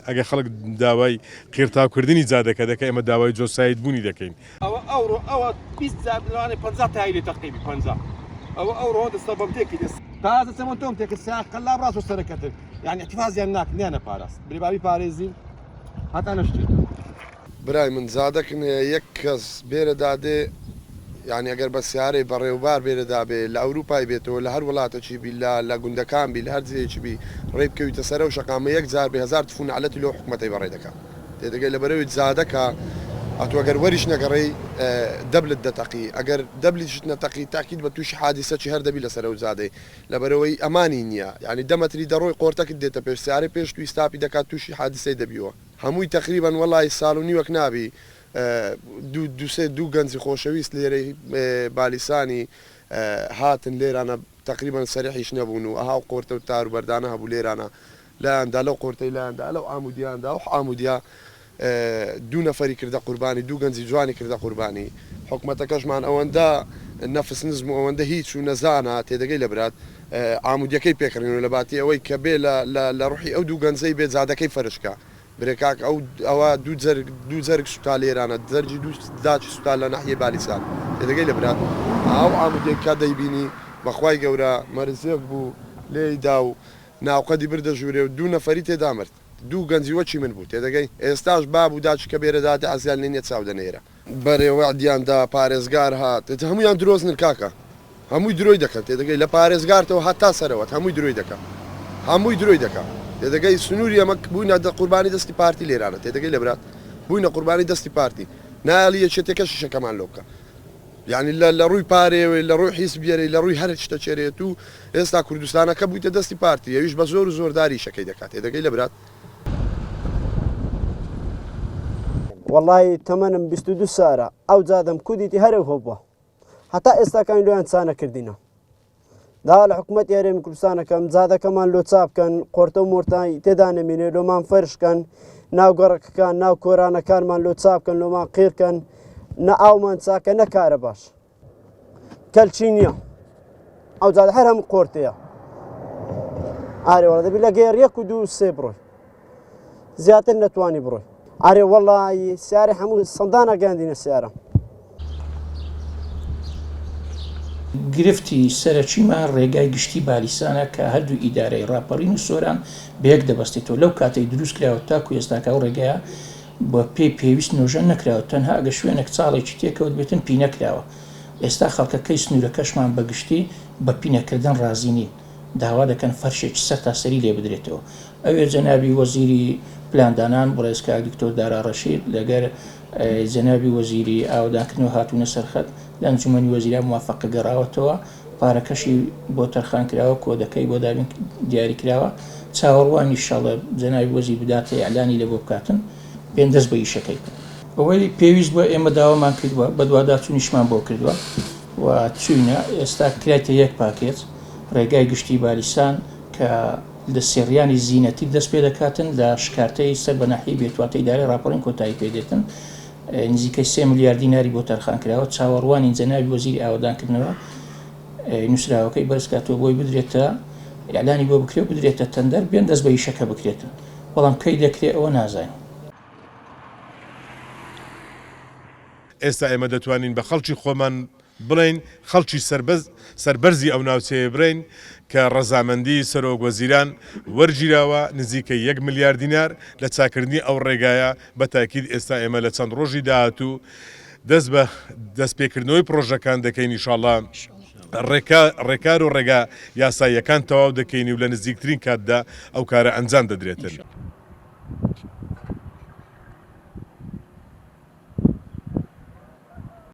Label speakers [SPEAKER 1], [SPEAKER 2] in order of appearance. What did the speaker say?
[SPEAKER 1] ئەگە خەڵک داوای قیرتاوکردنی جادەکە دەکەی ئەمە داوای جۆسایت بوونی دەکەین
[SPEAKER 2] ئەوە 50 تایلی تقریبی 50 ئەوڕۆ دەستە بەمتێکی دەست تازە چەمە تۆم تێکرد ساق قەلاب ڕاست و سەرەکەتر یعنی احتفازیان نانە پاراست برێبابی پارێزی هەتا نەشتێت
[SPEAKER 3] برای من زادەکن یەک کەس بێرە دادێ یعنی ئەگەر بە سیارەی بەڕێوەبار بێرەدا بێ لە ئەوروپای بێتەوە لە هەر وڵاتەکی بی لە گوندەکان بی لە هەر جێکی بی ڕێ بکەویتە سەرە و شەقامە یەک جار بێ 1000 تفون عەلەتی لۆ حکومەتەی بەڕێ دەکات تێدەگەی لە بەرەوەی زادەکە ئەتو ئەگەر وەریش نەگەڕێی دەبلت دەتەقی ئەگەر دەبلیش نەتەقی تاکید بە تووشی حادیسەکی هەر دەبی لەسەر و زادەی لە بەرەوەی ئەمانی نییە یعنی دەمەتری دەڕۆی قۆرتەکت دێتە پێش سیارەی پێش توی ستاپی دەکات تووشی حادیسەی دەبیەوە هەمووی تقریبان وەڵی ساڵ و نیوەک نابی دوو گەنجی خۆشەویست لێرەی بالیسانی هاتن لێرانە تقریبان سەریحیش نەبوون و ئەها قۆرتە و تار و بەردانە هەبوو لێرانە لایەندا لەو قۆرتەی لایەندا لەو ئامودیاندا و ئامودیا دوو نەفەری کردە قوربانی دوو گەنجی جوانی کردە قوربانی حکومەتەکەشمان ئەوەندە نەفس نزم و ئەوەندە هیچ و نەزانە تێدەگەی لە برات ئامودیەکەی پێکردن و لە باتی ئەوەی کە بێ لە ڕوحی ئەو دوو گەنجەی بێ زادەکەی فەرشکە برێکاک ئەوە دوو جەرگ سوتا لێرانە دەرجی داچی سوتا لە ناحیە بالیسان تێدەگەی لە برات ئەو ئامودێک کا دەیبینی بەخوای گەورە مەرزێک بوو لێیدا و ناوقەدی بردە ژوورێ و دوو نەفەری تێدا مرد دوو گەنجی وەچی من بوو تێدەگەی ئێستاش باب و داچ کە بێرەداتی ئازیان لێنێ چاودەنێرە بەرێوەعدیاندا پارێزگار هات هەمویان درۆزن کاکە هەمووی درۆی دەکەن تێدەگەی لە پارێزگارتەوە هەتا سەرەوەت هەمووی درۆی دەکەن هەمووی درۆی دەکەن تێدەگەی سنووری ئەمە بووینە قوربانی دەستی پارتی لێرانە تێدەگەی لە برات بووینە قوربانی دەستی پارتی ناڵی یەکێتێکە شیشەکەمان لۆ بکە یعنی لە ڕووی پارێوێ لە ڕووی حیزبیەرەی لە ڕووی هەر شتە چێرێت و ئێستا کوردستانەکە بوویتە دەستی پارتی ئەویش بە زۆر و زۆرداری شەکەی دەکات تێدەگەی لە برات
[SPEAKER 4] والله تەمەنم 22 سارە ئەو جادەم کودیتی هەرێ هۆبووە هەتا ئێستاکان لۆیان چانە کردینە دا لە حکوومەت یاریێمی کوردستانەکەم جادەکەمان لۆ چاپکەن قۆرتە و مۆرتانی تێدا نەمێنێ لۆمان فەرشکەن ناو گەڕەکەکان ناو کۆرانەکانمان لۆ چاپکەن لۆمان قیرکەن نە ئاومان چاکە نەکارە باش کەلچی نییە ئەو جادە هەر هەموو قۆرتەیە ئارێوەڵە دەبی لە گەێڕ 1 و 2 و 3 بڕۆی زیاتر نەتوانی بڕۆی ئارێ وەڵی سیارە هەموو سەندانە گەاندینە سیارە
[SPEAKER 5] گرفتی سەرچیمان ڕێگای گشتی بالیسانە کە هەردوو ئیدارەی ڕاپەڕین و سۆران بەیەک دەبەستێتەوە لەو کاتەی دروست کراوە تاکو ئێستاکە و ڕێگایە بۆ پێویست نۆژەن نەکراوە تەنها ئەگە شوێنێک چاڵێکی تێکەوت بێتن پی نەکراوە ئێستا خەڵکەکەی سنوورەکەشمان بەگشتی بە پینەکردن ڕازینین داوا دەکەن فەرشێکی سەر تا سەری لێ بدرێتەوە ئەوێ جەنابی وەزیری پلاندانان بڕێزکا دکتۆر دارا ڕەشید لەگەر جەنابی وەزیری ئاوداکردنەوە هاتوونە سەرخەت لە ئەنجومەنی وەزیران موافقە گەڕاوەتەوە پارەکەشی بۆ تەرخان کراوە کۆدەکەی بۆ دابین دیاری کراوە چاوەڕوانی ئینشاڵڵا جەنابی وەزیر بداتە ئیعلانی لێ بۆ بکاتن پێن دەست بە ئیشەکەی کرد ئەوەی پێویست بووە ئێمە داوامان کردووە بە دوواداچوونیشمان بۆ کردووە و چوینە ئێستا کرایتە یەک پاکێت ڕێگای گشتی بالیسان کە لە سێڕیانی زیینەتی دەست پێ دەکاتن لە شکارتەی سەر بە ناحیەی بێتواتەی دارێ ڕاپەڕین کۆتایی پێدێتن نزیکەی 3 ملیارد دیناری بۆ تەرخان کراوە چاوەڕوانی جەنابی وەزیری ئاوادانکردنەوە نووسراوەکەی بەرزکاتەوە بۆی بدرێتە ئیعلانی بۆ بکرێت و بدرێتە تەندەر بێن دەست بە ئیشەکە بکرێتن بەڵام کەی دەکرێت ئەوە نازانین
[SPEAKER 1] ئێستا ئێمە دەتوانین بە خەڵکی خۆمان بڵین خەڵکی سەربەرزی ئەو ناوچەیە برین کە ڕەزامەندی سەرۆک وەزیران وەرگیراوە نزیکەی 1 ملیارد دینار لە چاکردنی ئەو ڕێگایە بە تاکید ئێستا ئێمە لە چەند ڕۆژی داهاتوو دەست پێکردنەوەی پرۆژەکان دەکەین ئینشاڵڵا ڕێکار و ڕێگا یاساییەکان تەواو دەکەین و لە نزیکترین کاتدا ئەو کارە ئەنجام دەدرێتن.